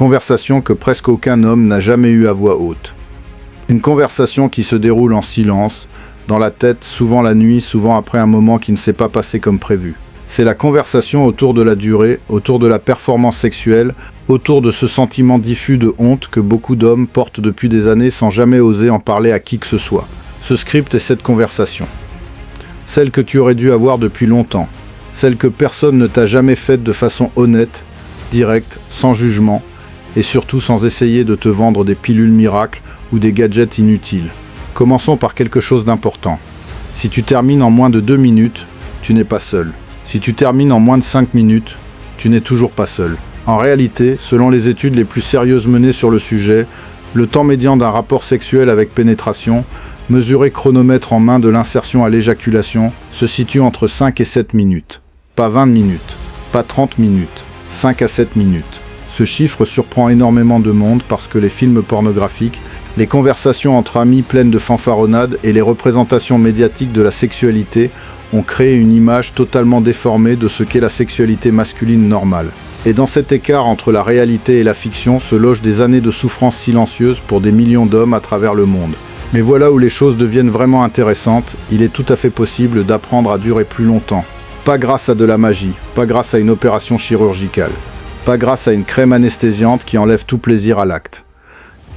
conversation que presque aucun homme n'a jamais eue à voix haute. Une conversation qui se déroule en silence, dans la tête, souvent la nuit, souvent après un moment qui ne s'est pas passé comme prévu. C'est la conversation autour de la durée, autour de la performance sexuelle, autour de ce sentiment diffus de honte que beaucoup d'hommes portent depuis des années sans jamais oser en parler à qui que ce soit. Ce script est cette conversation. Celle que tu aurais dû avoir depuis longtemps. Celle que personne ne t'a jamais faite de façon honnête, directe, sans jugement, et surtout sans essayer de te vendre des pilules miracles ou des gadgets inutiles. Commençons par quelque chose d'important. Si tu termines en moins de 2 minutes, tu n'es pas seul. Si tu termines en moins de 5 minutes, tu n'es toujours pas seul. En réalité, selon les études les plus sérieuses menées sur le sujet, le temps médian d'un rapport sexuel avec pénétration, mesuré chronomètre en main de l'insertion à l'éjaculation, se situe entre 5 et 7 minutes. Pas 20 minutes, pas 30 minutes, 5 à 7 minutes. Ce chiffre surprend énormément de monde parce que les films pornographiques, les conversations entre amis pleines de fanfaronnades et les représentations médiatiques de la sexualité ont créé une image totalement déformée de ce qu'est la sexualité masculine normale. Et dans cet écart entre la réalité et la fiction se logent des années de souffrance silencieuse pour des millions d'hommes à travers le monde. Mais voilà où les choses deviennent vraiment intéressantes, il est tout à fait possible d'apprendre à durer plus longtemps. Pas grâce à de la magie, pas grâce à une opération chirurgicale, pas grâce à une crème anesthésiante qui enlève tout plaisir à l'acte.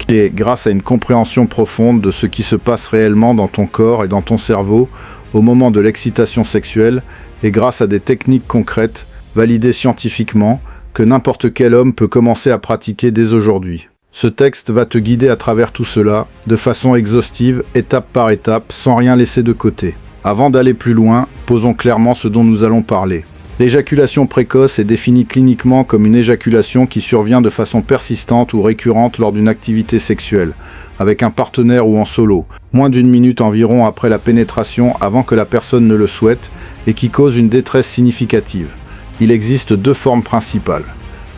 Mais grâce à une compréhension profonde de ce qui se passe réellement dans ton corps et dans ton cerveau au moment de l'excitation sexuelle, et grâce à des techniques concrètes, validées scientifiquement, que n'importe quel homme peut commencer à pratiquer dès aujourd'hui. Ce texte va te guider à travers tout cela, de façon exhaustive, étape par étape, sans rien laisser de côté. Avant d'aller plus loin, posons clairement ce dont nous allons parler. L'éjaculation précoce est définie cliniquement comme une éjaculation qui survient de façon persistante ou récurrente lors d'une activité sexuelle, avec un partenaire ou en solo, moins d'1 minute environ après la pénétration avant que la personne ne le souhaite, et qui cause une détresse significative. Il existe 2 formes principales.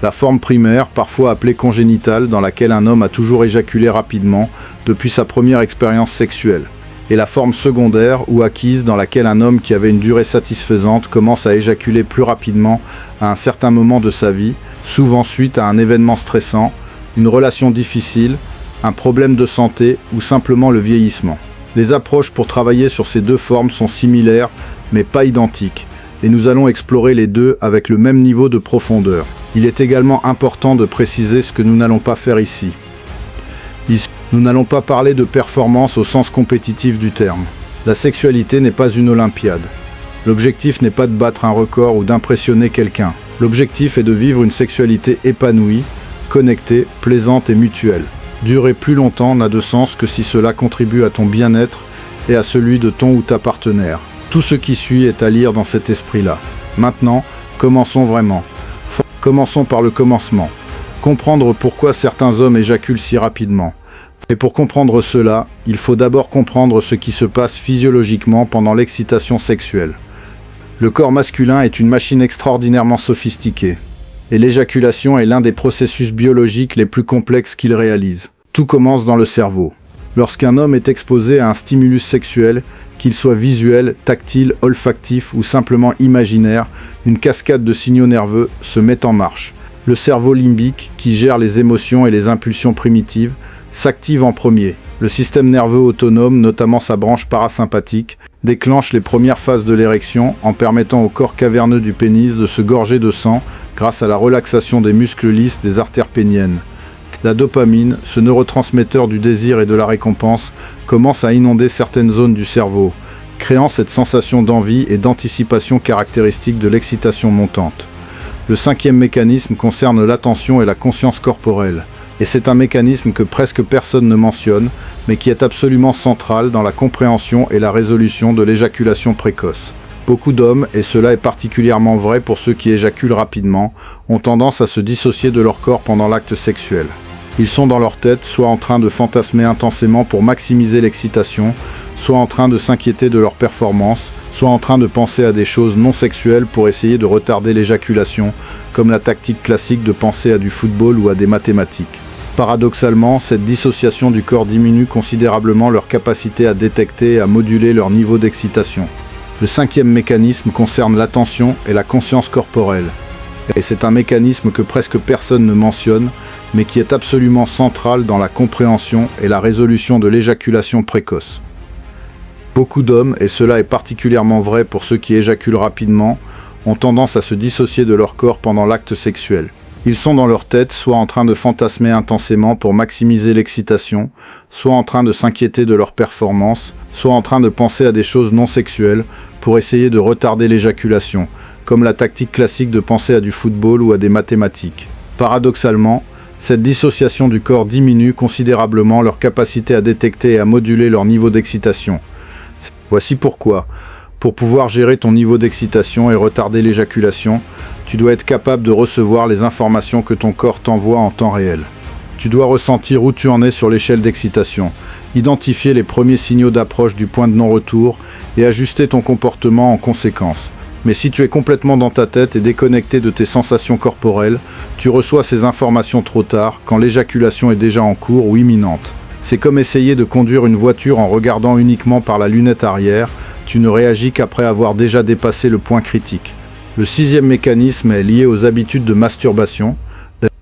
La forme primaire, parfois appelée congénitale, dans laquelle un homme a toujours éjaculé rapidement depuis sa première expérience sexuelle. Et la forme secondaire ou acquise dans laquelle un homme qui avait une durée satisfaisante commence à éjaculer plus rapidement à un certain moment de sa vie, souvent suite à un événement stressant, une relation difficile, un problème de santé ou simplement le vieillissement. Les approches pour travailler sur ces 2 formes sont similaires mais pas identiques, et nous allons explorer les 2 avec le même niveau de profondeur. Il est également important de préciser ce que nous n'allons pas faire ici. Nous n'allons pas parler de performance au sens compétitif du terme. La sexualité n'est pas une olympiade. L'objectif n'est pas de battre un record ou d'impressionner quelqu'un. L'objectif est de vivre une sexualité épanouie, connectée, plaisante et mutuelle. Durer plus longtemps n'a de sens que si cela contribue à ton bien-être et à celui de ton ou ta partenaire. Tout ce qui suit est à lire dans cet esprit-là. Maintenant, commençons vraiment. Commençons par le commencement. Comprendre pourquoi certains hommes éjaculent si rapidement. Et pour comprendre cela, il faut d'abord comprendre ce qui se passe physiologiquement pendant l'excitation sexuelle. Le corps masculin est une machine extraordinairement sophistiquée, et l'éjaculation est l'un des processus biologiques les plus complexes qu'il réalise. Tout commence dans le cerveau. Lorsqu'un homme est exposé à un stimulus sexuel, qu'il soit visuel, tactile, olfactif ou simplement imaginaire, une cascade de signaux nerveux se met en marche. Le cerveau limbique, qui gère les émotions et les impulsions primitives, s'active en premier. Le système nerveux autonome, notamment sa branche parasympathique, déclenche les premières phases de l'érection en permettant au corps caverneux du pénis de se gorger de sang grâce à la relaxation des muscles lisses des artères péniennes. La dopamine, ce neurotransmetteur du désir et de la récompense, commence à inonder certaines zones du cerveau, créant cette sensation d'envie et d'anticipation caractéristique de l'excitation montante. Le 5e mécanisme concerne l'attention et la conscience corporelle. Et c'est un mécanisme que presque personne ne mentionne, mais qui est absolument central dans la compréhension et la résolution de l'éjaculation précoce. Beaucoup d'hommes, et cela est particulièrement vrai pour ceux qui éjaculent rapidement, ont tendance à se dissocier de leur corps pendant l'acte sexuel. Ils sont dans leur tête, soit en train de fantasmer intensément pour maximiser l'excitation, soit en train de s'inquiéter de leur performance, soit en train de penser à des choses non sexuelles pour essayer de retarder l'éjaculation, comme la tactique classique de penser à du football ou à des mathématiques. Paradoxalement, cette dissociation du corps diminue considérablement leur capacité à détecter et à moduler leur niveau d'excitation. Le 5e mécanisme concerne l'attention et la conscience corporelle. Et c'est un mécanisme que presque personne ne mentionne, mais qui est absolument central dans la compréhension et la résolution de l'éjaculation précoce. Beaucoup d'hommes, et cela est particulièrement vrai pour ceux qui éjaculent rapidement, ont tendance à se dissocier de leur corps pendant l'acte sexuel. Ils sont dans leur tête, soit en train de fantasmer intensément pour maximiser l'excitation, soit en train de s'inquiéter de leur performance, soit en train de penser à des choses non sexuelles pour essayer de retarder l'éjaculation, comme la tactique classique de penser à du football ou à des mathématiques. Paradoxalement, cette dissociation du corps diminue considérablement leur capacité à détecter et à moduler leur niveau d'excitation. Voici pourquoi. Pour pouvoir gérer ton niveau d'excitation et retarder l'éjaculation, tu dois être capable de recevoir les informations que ton corps t'envoie en temps réel. Tu dois ressentir où tu en es sur l'échelle d'excitation, identifier les premiers signaux d'approche du point de non-retour et ajuster ton comportement en conséquence. Mais si tu es complètement dans ta tête et déconnecté de tes sensations corporelles, tu reçois ces informations trop tard, quand l'éjaculation est déjà en cours ou imminente. C'est comme essayer de conduire une voiture en regardant uniquement par la lunette arrière, tu ne réagis qu'après avoir déjà dépassé le point critique. Le sixième mécanisme est lié aux habitudes de masturbation,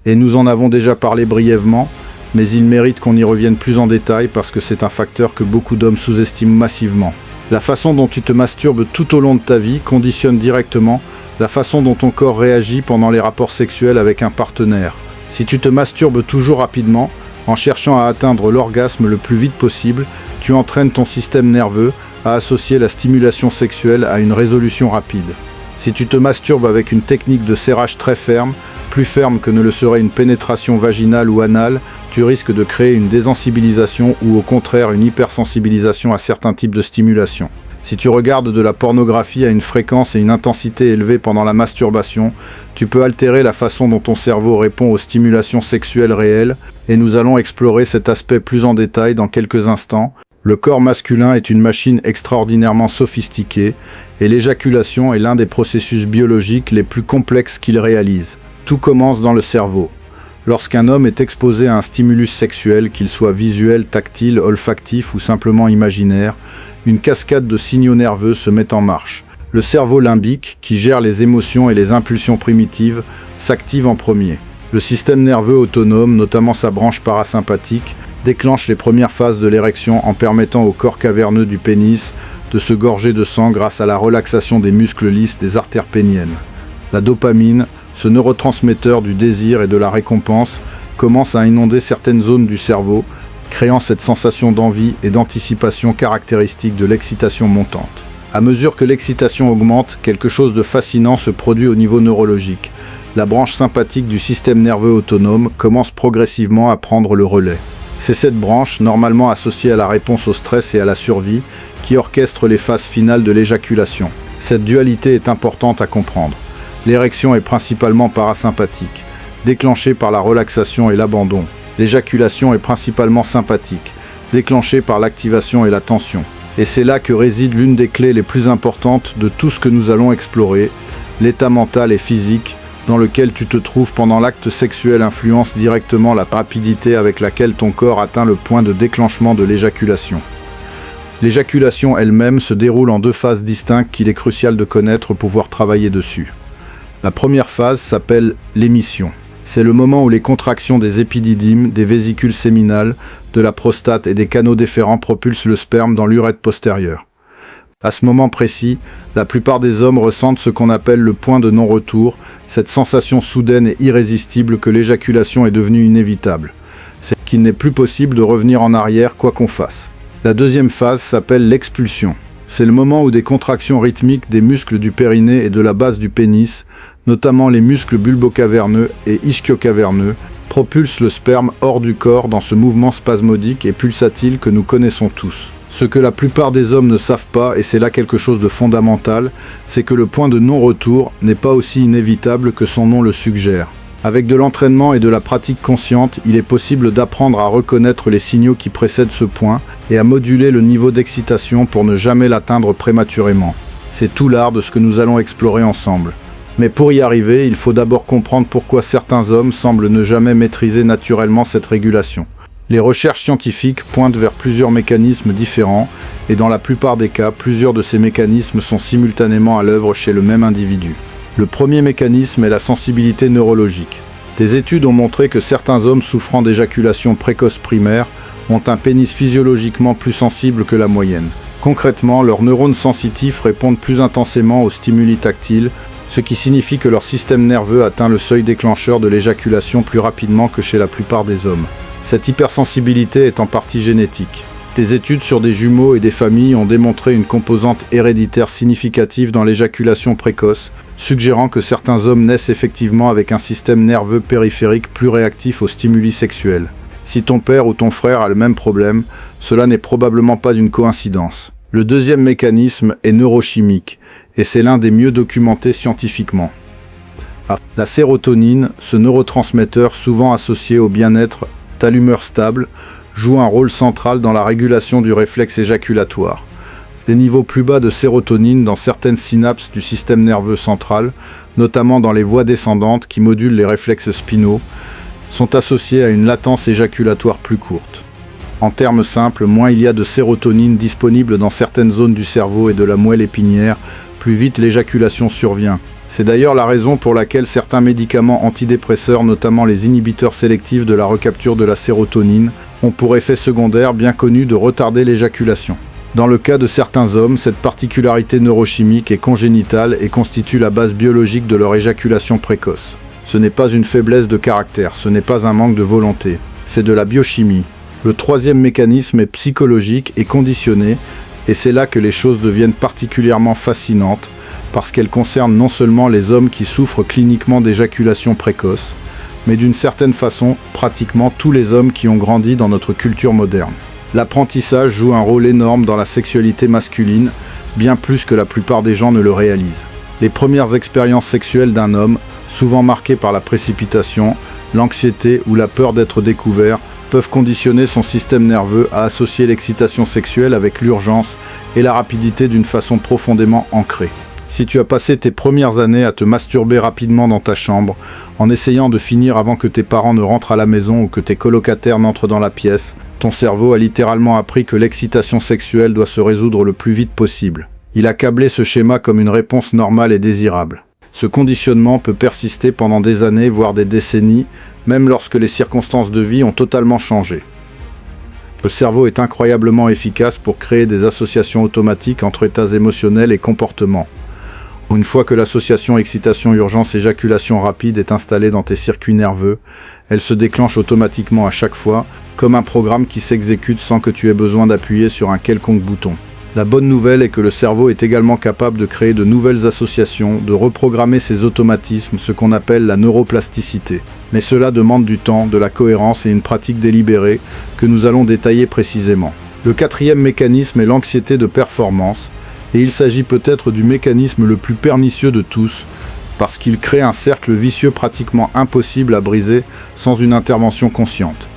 et nous en avons déjà parlé brièvement, mais il mérite qu'on y revienne plus en détail parce que c'est un facteur que beaucoup d'hommes sous-estiment massivement. La façon dont tu te masturbes tout au long de ta vie conditionne directement la façon dont ton corps réagit pendant les rapports sexuels avec un partenaire. Si tu te masturbes toujours rapidement, en cherchant à atteindre l'orgasme le plus vite possible, tu entraînes ton système nerveux à associer la stimulation sexuelle à une résolution rapide. Si tu te masturbes avec une technique de serrage très ferme, plus ferme que ne le serait une pénétration vaginale ou anale, tu risques de créer une désensibilisation ou au contraire une hypersensibilisation à certains types de stimulation. Si tu regardes de la pornographie à une fréquence et une intensité élevée pendant la masturbation, tu peux altérer la façon dont ton cerveau répond aux stimulations sexuelles réelles, et nous allons explorer cet aspect plus en détail dans quelques instants. Le corps masculin est une machine extraordinairement sophistiquée, et l'éjaculation est l'un des processus biologiques les plus complexes qu'il réalise. Tout commence dans le cerveau. Lorsqu'un homme est exposé à un stimulus sexuel, qu'il soit visuel, tactile, olfactif ou simplement imaginaire, une cascade de signaux nerveux se met en marche. Le cerveau limbique, qui gère les émotions et les impulsions primitives, s'active en premier. Le système nerveux autonome, notamment sa branche parasympathique, déclenche les premières phases de l'érection en permettant au corps caverneux du pénis de se gorger de sang grâce à la relaxation des muscles lisses des artères péniennes. La dopamine, ce neurotransmetteur du désir et de la récompense, commence à inonder certaines zones du cerveau, créant cette sensation d'envie et d'anticipation caractéristique de l'excitation montante. À mesure que l'excitation augmente, quelque chose de fascinant se produit au niveau neurologique. La branche sympathique du système nerveux autonome commence progressivement à prendre le relais. C'est cette branche, normalement associée à la réponse au stress et à la survie, qui orchestre les phases finales de l'éjaculation. Cette dualité est importante à comprendre. L'érection est principalement parasympathique, déclenchée par la relaxation et l'abandon. L'éjaculation est principalement sympathique, déclenchée par l'activation et la tension. Et c'est là que réside l'une des clés les plus importantes de tout ce que nous allons explorer. L'état mental et physique dans lequel tu te trouves pendant l'acte sexuel influence directement la rapidité avec laquelle ton corps atteint le point de déclenchement de l'éjaculation. L'éjaculation elle-même se déroule en deux phases distinctes qu'il est crucial de connaître pour pouvoir travailler dessus. La première phase s'appelle l'émission. C'est le moment où les contractions des épididymes, des vésicules séminales, de la prostate et des canaux déférents propulsent le sperme dans l'urètre postérieur. À ce moment précis, la plupart des hommes ressentent ce qu'on appelle le point de non-retour, cette sensation soudaine et irrésistible que l'éjaculation est devenue inévitable. C'est qu'il n'est plus possible de revenir en arrière quoi qu'on fasse. La deuxième phase s'appelle l'expulsion. C'est le moment où des contractions rythmiques des muscles du périnée et de la base du pénis, notamment les muscles bulbocaverneux et ischio-caverneux, propulsent le sperme hors du corps dans ce mouvement spasmodique et pulsatile que nous connaissons tous. Ce que la plupart des hommes ne savent pas, et c'est là quelque chose de fondamental, c'est que le point de non-retour n'est pas aussi inévitable que son nom le suggère. Avec de l'entraînement et de la pratique consciente, il est possible d'apprendre à reconnaître les signaux qui précèdent ce point et à moduler le niveau d'excitation pour ne jamais l'atteindre prématurément. C'est tout l'art de ce que nous allons explorer ensemble. Mais pour y arriver, il faut d'abord comprendre pourquoi certains hommes semblent ne jamais maîtriser naturellement cette régulation. Les recherches scientifiques pointent vers plusieurs mécanismes différents, et dans la plupart des cas, plusieurs de ces mécanismes sont simultanément à l'œuvre chez le même individu. Le premier mécanisme est la sensibilité neurologique. Des études ont montré que certains hommes souffrant d'éjaculation précoce primaire ont un pénis physiologiquement plus sensible que la moyenne. Concrètement, leurs neurones sensitifs répondent plus intensément aux stimuli tactiles, ce qui signifie que leur système nerveux atteint le seuil déclencheur de l'éjaculation plus rapidement que chez la plupart des hommes. Cette hypersensibilité est en partie génétique. Des études sur des jumeaux et des familles ont démontré une composante héréditaire significative dans l'éjaculation précoce, suggérant que certains hommes naissent effectivement avec un système nerveux périphérique plus réactif aux stimuli sexuels. Si ton père ou ton frère a le même problème, cela n'est probablement pas une coïncidence. Le deuxième mécanisme est neurochimique, et c'est l'un des mieux documentés scientifiquement. La sérotonine, ce neurotransmetteur souvent associé au bien-être, ta humeur stable, joue un rôle central dans la régulation du réflexe éjaculatoire. Des niveaux plus bas de sérotonine dans certaines synapses du système nerveux central, notamment dans les voies descendantes qui modulent les réflexes spinaux, sont associés à une latence éjaculatoire plus courte. En termes simples, moins il y a de sérotonine disponible dans certaines zones du cerveau et de la moelle épinière, plus vite l'éjaculation survient. C'est d'ailleurs la raison pour laquelle certains médicaments antidépresseurs, notamment les inhibiteurs sélectifs de la recapture de la sérotonine, ont pour effet secondaire bien connu de retarder l'éjaculation. Dans le cas de certains hommes, cette particularité neurochimique est congénitale et constitue la base biologique de leur éjaculation précoce. Ce n'est pas une faiblesse de caractère, ce n'est pas un manque de volonté, c'est de la biochimie. Le troisième mécanisme est psychologique et conditionné, et c'est là que les choses deviennent particulièrement fascinantes, parce qu'elles concernent non seulement les hommes qui souffrent cliniquement d'éjaculation précoce, mais d'une certaine façon, pratiquement tous les hommes qui ont grandi dans notre culture moderne. L'apprentissage joue un rôle énorme dans la sexualité masculine, bien plus que la plupart des gens ne le réalisent. Les premières expériences sexuelles d'un homme, souvent marquées par la précipitation, l'anxiété ou la peur d'être découvert, peuvent conditionner son système nerveux à associer l'excitation sexuelle avec l'urgence et la rapidité d'une façon profondément ancrée. Si tu as passé tes premières années à te masturber rapidement dans ta chambre, en essayant de finir avant que tes parents ne rentrent à la maison ou que tes colocataires n'entrent dans la pièce, ton cerveau a littéralement appris que l'excitation sexuelle doit se résoudre le plus vite possible. Il a câblé ce schéma comme une réponse normale et désirable. Ce conditionnement peut persister pendant des années, voire des décennies, même lorsque les circonstances de vie ont totalement changé. Le cerveau est incroyablement efficace pour créer des associations automatiques entre états émotionnels et comportements. Une fois que l'association excitation-urgence-éjaculation rapide est installée dans tes circuits nerveux, elle se déclenche automatiquement à chaque fois, comme un programme qui s'exécute sans que tu aies besoin d'appuyer sur un quelconque bouton. La bonne nouvelle est que le cerveau est également capable de créer de nouvelles associations, de reprogrammer ses automatismes, ce qu'on appelle la neuroplasticité. Mais cela demande du temps, de la cohérence et une pratique délibérée que nous allons détailler précisément. Le quatrième mécanisme est l'anxiété de performance, et il s'agit peut-être du mécanisme le plus pernicieux de tous, parce qu'il crée un cercle vicieux pratiquement impossible à briser sans une intervention consciente.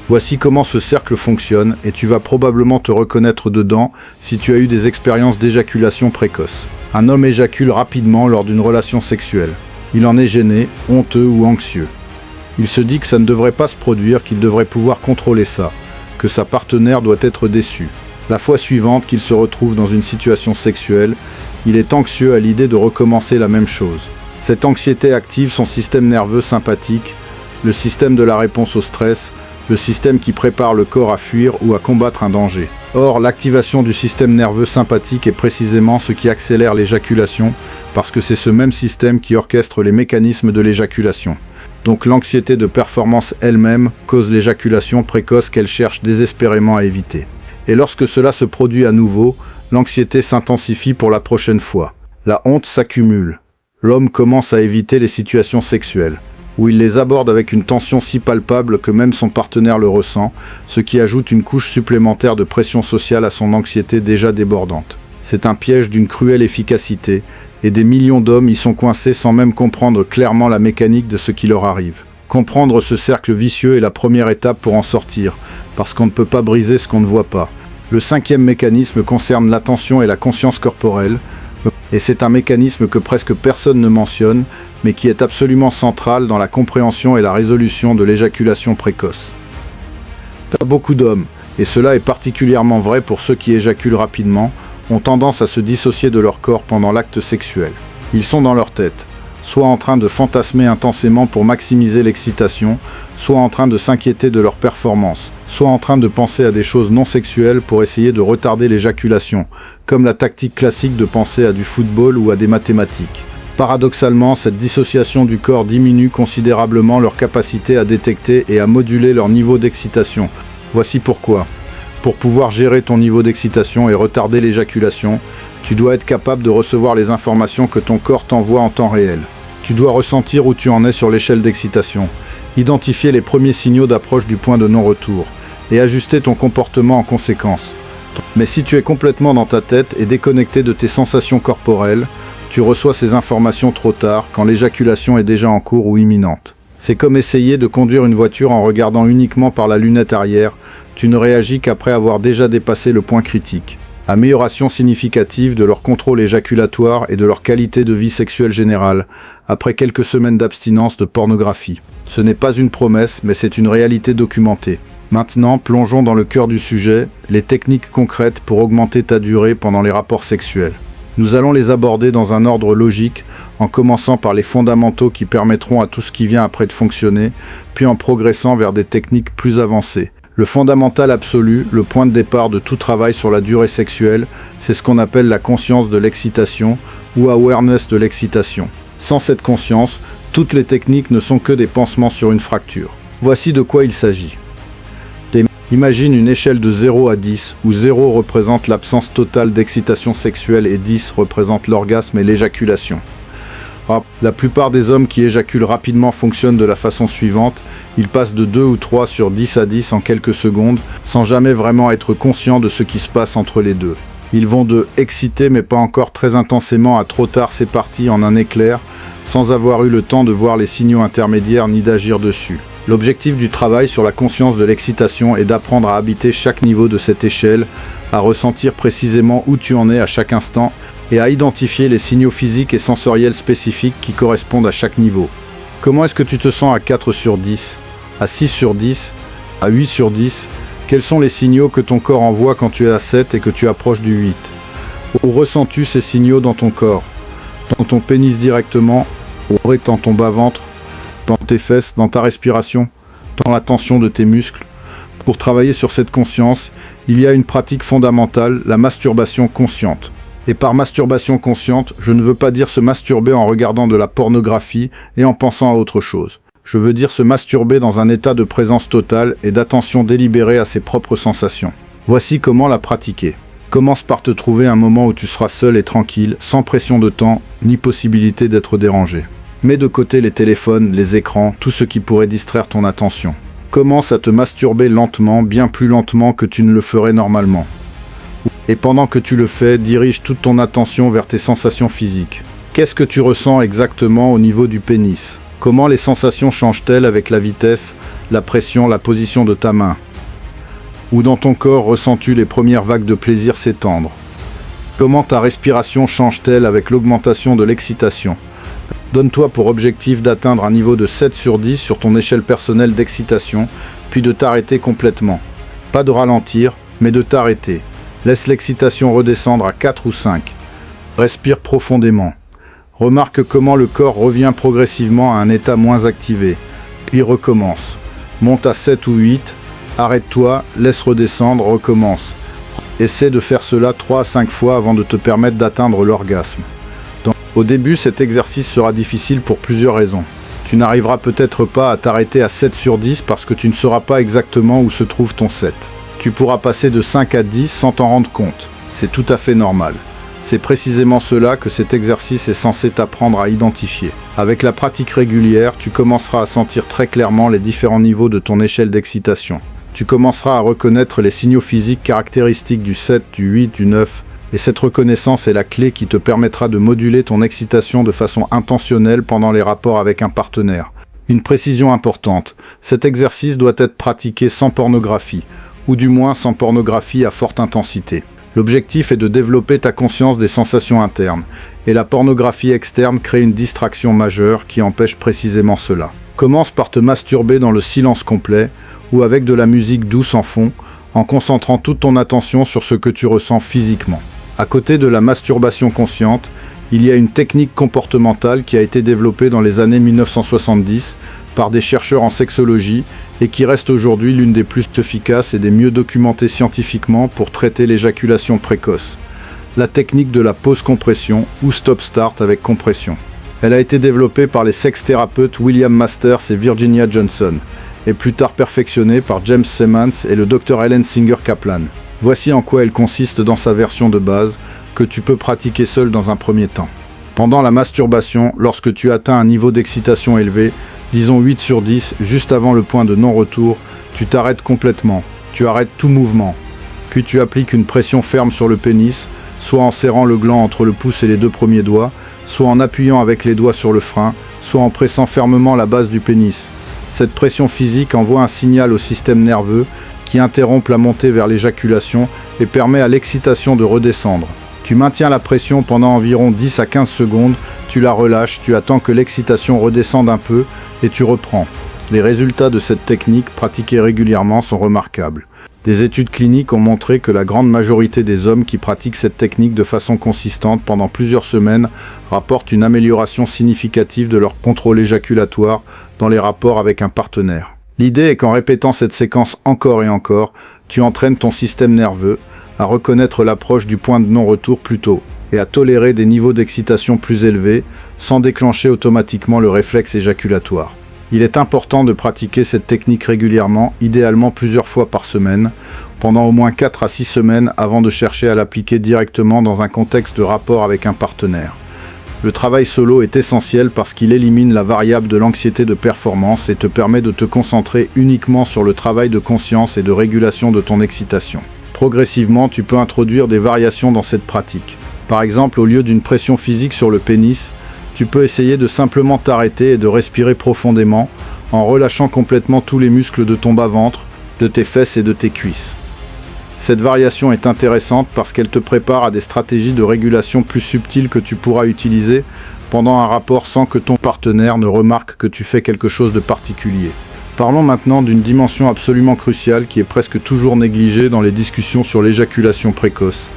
Voici comment ce cercle fonctionne, et tu vas probablement te reconnaître dedans si tu as eu des expériences d'éjaculation précoce. Un homme éjacule rapidement lors d'une relation sexuelle. Il en est gêné, honteux ou anxieux. Il se dit que ça ne devrait pas se produire, qu'il devrait pouvoir contrôler ça, que sa partenaire doit être déçue. La fois suivante qu'il se retrouve dans une situation sexuelle, il est anxieux à l'idée de recommencer la même chose. Cette anxiété active son système nerveux sympathique, le système de la réponse au stress, le système qui prépare le corps à fuir ou à combattre un danger. Or, l'activation du système nerveux sympathique est précisément ce qui accélère l'éjaculation, parce que c'est ce même système qui orchestre les mécanismes de l'éjaculation. Donc l'anxiété de performance elle-même cause l'éjaculation précoce qu'elle cherche désespérément à éviter. Et lorsque cela se produit à nouveau, l'anxiété s'intensifie pour la prochaine fois. La honte s'accumule. L'homme commence à éviter les situations sexuelles, où il les aborde avec une tension si palpable que même son partenaire le ressent, ce qui ajoute une couche supplémentaire de pression sociale à son anxiété déjà débordante. C'est un piège d'une cruelle efficacité, et des millions d'hommes y sont coincés sans même comprendre clairement la mécanique de ce qui leur arrive. Comprendre ce cercle vicieux est la première étape pour en sortir, parce qu'on ne peut pas briser ce qu'on ne voit pas. Le cinquième mécanisme concerne l'attention et la conscience corporelle, et c'est un mécanisme que presque personne ne mentionne, mais qui est absolument central dans la compréhension et la résolution de l'éjaculation précoce. Beaucoup d'hommes, et cela est particulièrement vrai pour ceux qui éjaculent rapidement, ont tendance à se dissocier de leur corps pendant l'acte sexuel. Ils sont dans leur tête, soit en train de fantasmer intensément pour maximiser l'excitation, soit en train de s'inquiéter de leur performance, soit en train de penser à des choses non sexuelles pour essayer de retarder l'éjaculation, comme la tactique classique de penser à du football ou à des mathématiques. Paradoxalement, cette dissociation du corps diminue considérablement leur capacité à détecter et à moduler leur niveau d'excitation. Voici pourquoi. Pour pouvoir gérer ton niveau d'excitation et retarder l'éjaculation, tu dois être capable de recevoir les informations que ton corps t'envoie en temps réel. Tu dois ressentir où tu en es sur l'échelle d'excitation, identifier les premiers signaux d'approche du point de non-retour, et ajuster ton comportement en conséquence. Mais si tu es complètement dans ta tête et déconnecté de tes sensations corporelles, tu reçois ces informations trop tard, quand l'éjaculation est déjà en cours ou imminente. C'est comme essayer de conduire une voiture en regardant uniquement par la lunette arrière, tu ne réagis qu'après avoir déjà dépassé le point critique. Amélioration significative de leur contrôle éjaculatoire et de leur qualité de vie sexuelle générale, après quelques semaines d'abstinence de pornographie. Ce n'est pas une promesse, mais c'est une réalité documentée. Maintenant, plongeons dans le cœur du sujet, les techniques concrètes pour augmenter ta durée pendant les rapports sexuels. Nous allons les aborder dans un ordre logique, en commençant par les fondamentaux qui permettront à tout ce qui vient après de fonctionner, puis en progressant vers des techniques plus avancées. Le fondamental absolu, le point de départ de tout travail sur la durée sexuelle, c'est ce qu'on appelle la conscience de l'excitation ou awareness de l'excitation. Sans cette conscience, toutes les techniques ne sont que des pansements sur une fracture. Voici de quoi il s'agit. Imagine une échelle de 0 à 10, où 0 représente l'absence totale d'excitation sexuelle et 10 représente l'orgasme et l'éjaculation. La plupart des hommes qui éjaculent rapidement fonctionnent de la façon suivante, ils passent de 2 ou 3 sur 10 à 10 en quelques secondes, sans jamais vraiment être conscients de ce qui se passe entre les deux. Ils vont de « excité mais pas encore très intensément » à « trop tard c'est parti » en un éclair, sans avoir eu le temps de voir les signaux intermédiaires ni d'agir dessus. L'objectif du travail sur la conscience de l'excitation est d'apprendre à habiter chaque niveau de cette échelle, à ressentir précisément où tu en es à chaque instant et à identifier les signaux physiques et sensoriels spécifiques qui correspondent à chaque niveau. Comment est-ce que tu te sens à 4 sur 10, à 6 sur 10, à 8 sur 10 ? Quels sont les signaux que ton corps envoie quand tu es à 7 et que tu approches du 8 ? Où ressens-tu ces signaux dans ton corps ? Dans ton pénis directement, ou dans ton bas-ventre, dans tes fesses, dans ta respiration, dans la tension de tes muscles. Pour travailler sur cette conscience, il y a une pratique fondamentale, la masturbation consciente. Et par masturbation consciente, je ne veux pas dire se masturber en regardant de la pornographie et en pensant à autre chose. Je veux dire se masturber dans un état de présence totale et d'attention délibérée à ses propres sensations. Voici comment la pratiquer. Commence par te trouver un moment où tu seras seul et tranquille, sans pression de temps, ni possibilité d'être dérangé. Mets de côté les téléphones, les écrans, tout ce qui pourrait distraire ton attention. Commence à te masturber lentement, bien plus lentement que tu ne le ferais normalement. Et pendant que tu le fais, dirige toute ton attention vers tes sensations physiques. Qu'est-ce que tu ressens exactement au niveau du pénis ? Comment les sensations changent-elles avec la vitesse, la pression, la position de ta main ? Où dans ton corps ressens-tu les premières vagues de plaisir s'étendre ? Comment ta respiration change-t-elle avec l'augmentation de l'excitation ? Donne-toi pour objectif d'atteindre un niveau de 7 sur 10 sur ton échelle personnelle d'excitation, puis de t'arrêter complètement. Pas de ralentir, mais de t'arrêter. Laisse l'excitation redescendre à 4 ou 5. Respire profondément. Remarque comment le corps revient progressivement à un état moins activé. Puis recommence. Monte à 7 ou 8. Arrête-toi, laisse redescendre, recommence. Essaie de faire cela 3 à 5 fois avant de te permettre d'atteindre l'orgasme. Au début, cet exercice sera difficile pour plusieurs raisons. Tu n'arriveras peut-être pas à t'arrêter à 7 sur 10 parce que tu ne sauras pas exactement où se trouve ton 7. Tu pourras passer de 5 à 10 sans t'en rendre compte. C'est tout à fait normal. C'est précisément cela que cet exercice est censé t'apprendre à identifier. Avec la pratique régulière, tu commenceras à sentir très clairement les différents niveaux de ton échelle d'excitation. Tu commenceras à reconnaître les signaux physiques caractéristiques du 7, du 8, du 9, et cette reconnaissance est la clé qui te permettra de moduler ton excitation de façon intentionnelle pendant les rapports avec un partenaire. Une précision importante, cet exercice doit être pratiqué sans pornographie, ou du moins sans pornographie à forte intensité. L'objectif est de développer ta conscience des sensations internes, et la pornographie externe crée une distraction majeure qui empêche précisément cela. Commence par te masturber dans le silence complet, ou avec de la musique douce en fond, en concentrant toute ton attention sur ce que tu ressens physiquement. À côté de la masturbation consciente, Il y a une technique comportementale qui a été développée dans les années 1970 par des chercheurs en sexologie et qui reste aujourd'hui l'une des plus efficaces et des mieux documentées scientifiquement pour traiter l'éjaculation précoce. La technique de la pause compression ou stop-start avec compression. Elle a été développée par les sexthérapeutes William Masters et Virginia Johnson, et plus tard perfectionnée par James Simmons et le Dr Helen Singer Kaplan. Voici en quoi elle consiste dans sa version de base, que tu peux pratiquer seul dans un premier temps. Pendant la masturbation, lorsque tu atteins un niveau d'excitation élevé, disons 8 sur 10, juste avant le point de non-retour, tu t'arrêtes complètement, tu arrêtes tout mouvement. Puis tu appliques une pression ferme sur le pénis, soit en serrant le gland entre le pouce et les 2 premiers doigts, soit en appuyant avec les doigts sur le frein, soit en pressant fermement la base du pénis. Cette pression physique envoie un signal au système nerveux qui interrompt la montée vers l'éjaculation et permet à l'excitation de redescendre. Tu maintiens la pression pendant environ 10 à 15 secondes, tu la relâches, tu attends que l'excitation redescende un peu et tu reprends. Les résultats de cette technique pratiquée régulièrement sont remarquables. Des études cliniques ont montré que la grande majorité des hommes qui pratiquent cette technique de façon consistante pendant plusieurs semaines rapportent une amélioration significative de leur contrôle éjaculatoire dans les rapports avec un partenaire. L'idée est qu'en répétant cette séquence encore et encore, tu entraînes ton système nerveux à reconnaître l'approche du point de non-retour plus tôt et à tolérer des niveaux d'excitation plus élevés sans déclencher automatiquement le réflexe éjaculatoire. Il est important de pratiquer cette technique régulièrement, idéalement plusieurs fois par semaine, pendant au moins 4 à 6 semaines avant de chercher à l'appliquer directement dans un contexte de rapport avec un partenaire. Le travail solo est essentiel parce qu'il élimine la variable de l'anxiété de performance et te permet de te concentrer uniquement sur le travail de conscience et de régulation de ton excitation. Progressivement, tu peux introduire des variations dans cette pratique. Par exemple, au lieu d'une pression physique sur le pénis, tu peux essayer de simplement t'arrêter et de respirer profondément en relâchant complètement tous les muscles de ton bas-ventre, de tes fesses et de tes cuisses. Cette variation est intéressante parce qu'elle te prépare à des stratégies de régulation plus subtiles que tu pourras utiliser pendant un rapport sans que ton partenaire ne remarque que tu fais quelque chose de particulier. Parlons maintenant d'une dimension absolument cruciale qui est presque toujours négligée dans les discussions sur l'éjaculation précoce,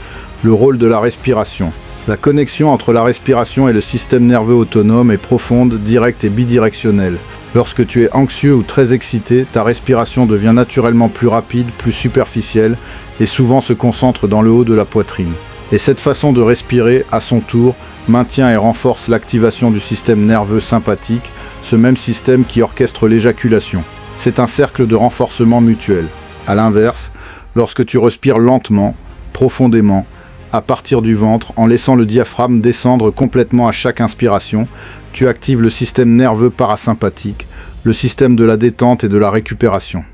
le rôle de la respiration. La connexion entre la respiration et le système nerveux autonome est profonde, directe et bidirectionnelle. Lorsque tu es anxieux ou très excité, ta respiration devient naturellement plus rapide, plus superficielle et souvent se concentre dans le haut de la poitrine. Et cette façon de respirer, à son tour, maintient et renforce l'activation du système nerveux sympathique, ce même système qui orchestre l'éjaculation. C'est un cercle de renforcement mutuel. A l'inverse, lorsque tu respires lentement, profondément, à partir du ventre, en laissant le diaphragme descendre complètement à chaque inspiration, tu actives le système nerveux parasympathique, le système de la détente et de la récupération.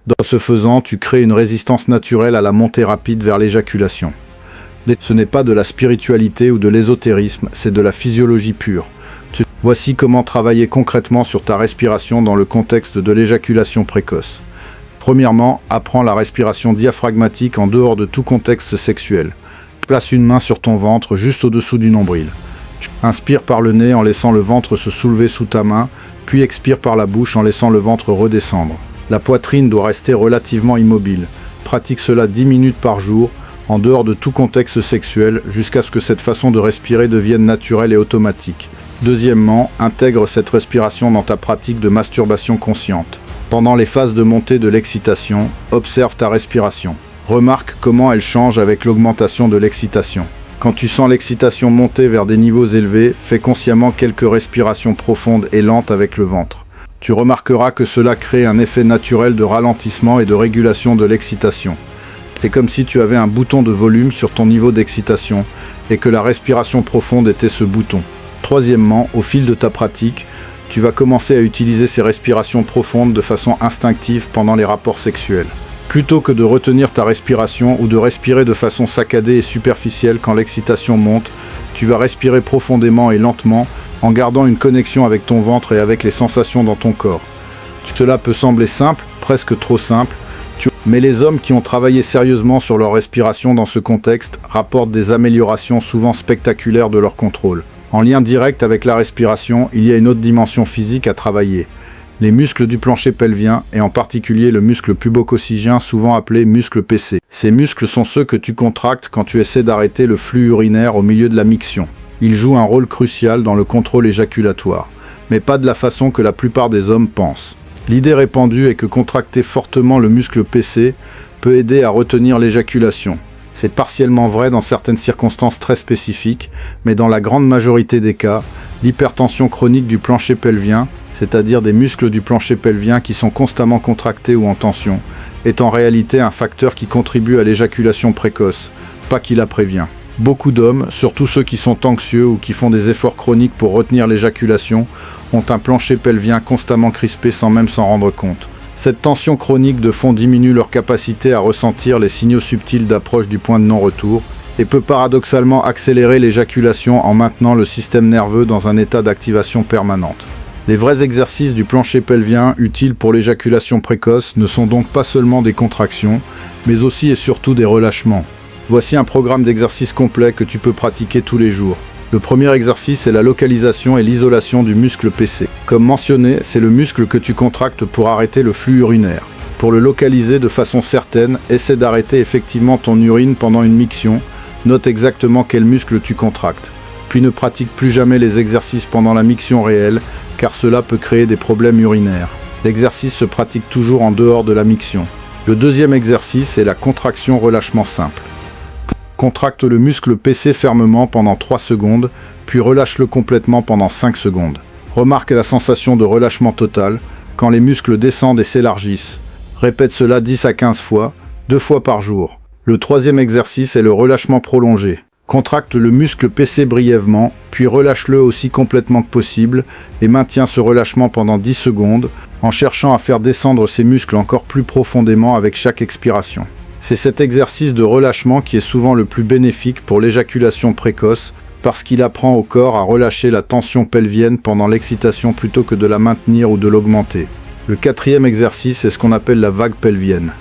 Dans ce faisant, tu crées une résistance naturelle à la montée rapide vers l'éjaculation. Ce n'est pas de la spiritualité ou de l'ésotérisme, c'est de la physiologie pure. Voici comment travailler concrètement sur ta respiration dans le contexte de l'éjaculation précoce. Premièrement, apprends la respiration diaphragmatique en dehors de tout contexte sexuel. Place une main sur ton ventre juste au-dessous du nombril. Tu inspires par le nez en laissant le ventre se soulever sous ta main, puis expire par la bouche en laissant le ventre redescendre. La poitrine doit rester relativement immobile. Pratique cela 10 minutes par jour, en dehors de tout contexte sexuel, jusqu'à ce que cette façon de respirer devienne naturelle et automatique. Deuxièmement, intègre cette respiration dans ta pratique de masturbation consciente. Pendant les phases de montée de l'excitation, observe ta respiration. Remarque comment elle change avec l'augmentation de l'excitation. Quand tu sens l'excitation monter vers des niveaux élevés, fais consciemment quelques respirations profondes et lentes avec le ventre. Tu remarqueras que cela crée un effet naturel de ralentissement et de régulation de l'excitation. C'est comme si tu avais un bouton de volume sur ton niveau d'excitation et que la respiration profonde était ce bouton. Troisièmement, au fil de ta pratique, tu vas commencer à utiliser ces respirations profondes de façon instinctive pendant les rapports sexuels. Plutôt que de retenir ta respiration ou de respirer de façon saccadée et superficielle quand l'excitation monte, tu vas respirer profondément et lentement en gardant une connexion avec ton ventre et avec les sensations dans ton corps. Cela peut sembler simple, presque trop simple, mais les hommes qui ont travaillé sérieusement sur leur respiration dans ce contexte rapportent des améliorations souvent spectaculaires de leur contrôle. En lien direct avec la respiration, il y a une autre dimension physique à travailler. Les muscles du plancher pelvien, et en particulier le muscle pubococcygien souvent appelé muscle PC. Ces muscles sont ceux que tu contractes quand tu essaies d'arrêter le flux urinaire au milieu de la miction. Il joue un rôle crucial dans le contrôle éjaculatoire, mais pas de la façon que la plupart des hommes pensent. L'idée répandue est que contracter fortement le muscle PC peut aider à retenir l'éjaculation. C'est partiellement vrai dans certaines circonstances très spécifiques, mais dans la grande majorité des cas, l'hypertension chronique du plancher pelvien, c'est-à-dire des muscles du plancher pelvien qui sont constamment contractés ou en tension, est en réalité un facteur qui contribue à l'éjaculation précoce, pas qui la prévient. Beaucoup d'hommes, surtout ceux qui sont anxieux ou qui font des efforts chroniques pour retenir l'éjaculation, ont un plancher pelvien constamment crispé sans même s'en rendre compte. Cette tension chronique de fond diminue leur capacité à ressentir les signaux subtils d'approche du point de non-retour et peut paradoxalement accélérer l'éjaculation en maintenant le système nerveux dans un état d'activation permanente. Les vrais exercices du plancher pelvien utiles pour l'éjaculation précoce ne sont donc pas seulement des contractions, mais aussi et surtout des relâchements. Voici un programme d'exercices complet que tu peux pratiquer tous les jours. Le premier exercice est la localisation et l'isolation du muscle PC. Comme mentionné, c'est le muscle que tu contractes pour arrêter le flux urinaire. Pour le localiser de façon certaine, essaie d'arrêter effectivement ton urine pendant une miction. Note exactement quel muscle tu contractes. Puis ne pratique plus jamais les exercices pendant la miction réelle, car cela peut créer des problèmes urinaires. L'exercice se pratique toujours en dehors de la miction. Le deuxième exercice est la contraction-relâchement simple. Contracte le muscle PC fermement pendant 3 secondes, puis relâche-le complètement pendant 5 secondes. Remarque la sensation de relâchement total quand les muscles descendent et s'élargissent. Répète cela 10 à 15 fois, 2 fois par jour. Le troisième exercice est le relâchement prolongé. Contracte le muscle PC brièvement, puis relâche-le aussi complètement que possible et maintiens ce relâchement pendant 10 secondes en cherchant à faire descendre ces muscles encore plus profondément avec chaque expiration. C'est cet exercice de relâchement qui est souvent le plus bénéfique pour l'éjaculation précoce parce qu'il apprend au corps à relâcher la tension pelvienne pendant l'excitation plutôt que de la maintenir ou de l'augmenter. Le quatrième exercice est ce qu'on appelle la vague pelvienne.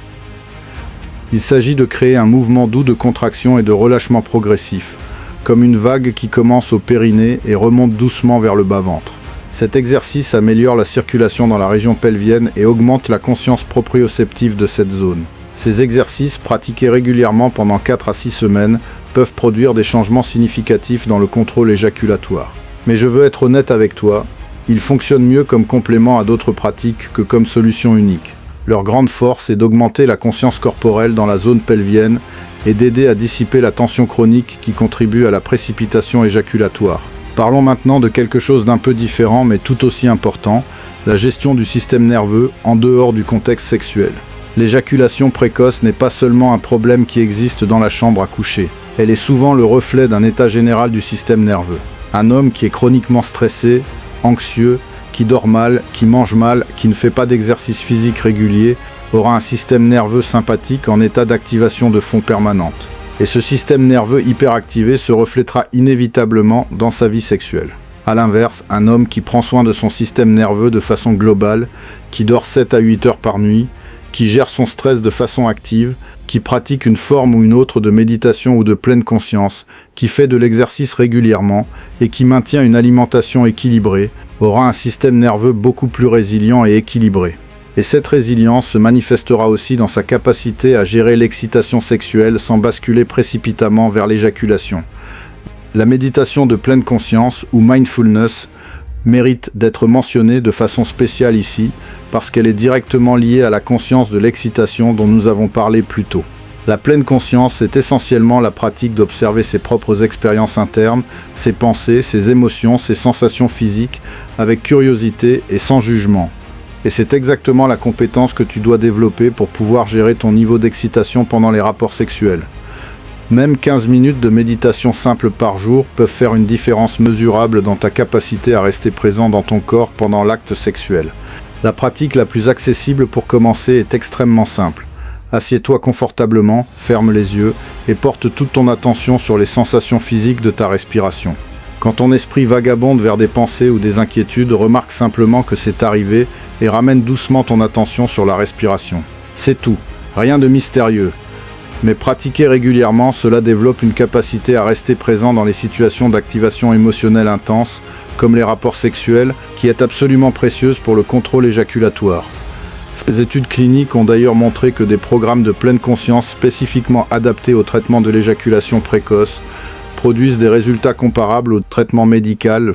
Il s'agit de créer un mouvement doux de contraction et de relâchement progressif, comme une vague qui commence au périnée et remonte doucement vers le bas-ventre. Cet exercice améliore la circulation dans la région pelvienne et augmente la conscience proprioceptive de cette zone. Ces exercices, pratiqués régulièrement pendant 4 à 6 semaines, peuvent produire des changements significatifs dans le contrôle éjaculatoire. Mais je veux être honnête avec toi, ils fonctionnent mieux comme complément à d'autres pratiques que comme solution unique. Leur grande force est d'augmenter la conscience corporelle dans la zone pelvienne et d'aider à dissiper la tension chronique qui contribue à la précipitation éjaculatoire. Parlons maintenant de quelque chose d'un peu différent mais tout aussi important, la gestion du système nerveux en dehors du contexte sexuel. L'éjaculation précoce n'est pas seulement un problème qui existe dans la chambre à coucher. Elle est souvent le reflet d'un état général du système nerveux. Un homme qui est chroniquement stressé, anxieux, qui dort mal, qui mange mal, qui ne fait pas d'exercice physique régulier, aura un système nerveux sympathique en état d'activation de fond permanente. Et ce système nerveux hyperactivé se reflétera inévitablement dans sa vie sexuelle. A l'inverse, un homme qui prend soin de son système nerveux de façon globale, qui dort 7 à 8 heures par nuit, qui gère son stress de façon active, qui pratique une forme ou une autre de méditation ou de pleine conscience, qui fait de l'exercice régulièrement et qui maintient une alimentation équilibrée, aura un système nerveux beaucoup plus résilient et équilibré. Et cette résilience se manifestera aussi dans sa capacité à gérer l'excitation sexuelle sans basculer précipitamment vers l'éjaculation. La méditation de pleine conscience, ou mindfulness, mérite d'être mentionnée de façon spéciale ici, parce qu'elle est directement liée à la conscience de l'excitation dont nous avons parlé plus tôt. La pleine conscience est essentiellement la pratique d'observer ses propres expériences internes, ses pensées, ses émotions, ses sensations physiques, avec curiosité et sans jugement. Et c'est exactement la compétence que tu dois développer pour pouvoir gérer ton niveau d'excitation pendant les rapports sexuels. Même 15 minutes de méditation simple par jour peuvent faire une différence mesurable dans ta capacité à rester présent dans ton corps pendant l'acte sexuel. La pratique la plus accessible pour commencer est extrêmement simple. Assieds-toi confortablement, ferme les yeux et porte toute ton attention sur les sensations physiques de ta respiration. Quand ton esprit vagabonde vers des pensées ou des inquiétudes, remarque simplement que c'est arrivé et ramène doucement ton attention sur la respiration. C'est tout, rien de mystérieux. Mais pratiquer régulièrement, cela développe une capacité à rester présent dans les situations d'activation émotionnelle intense, comme les rapports sexuels, qui est absolument précieuse pour le contrôle éjaculatoire. Ces études cliniques ont d'ailleurs montré que des programmes de pleine conscience spécifiquement adaptés au traitement de l'éjaculation précoce produisent des résultats comparables au traitement médical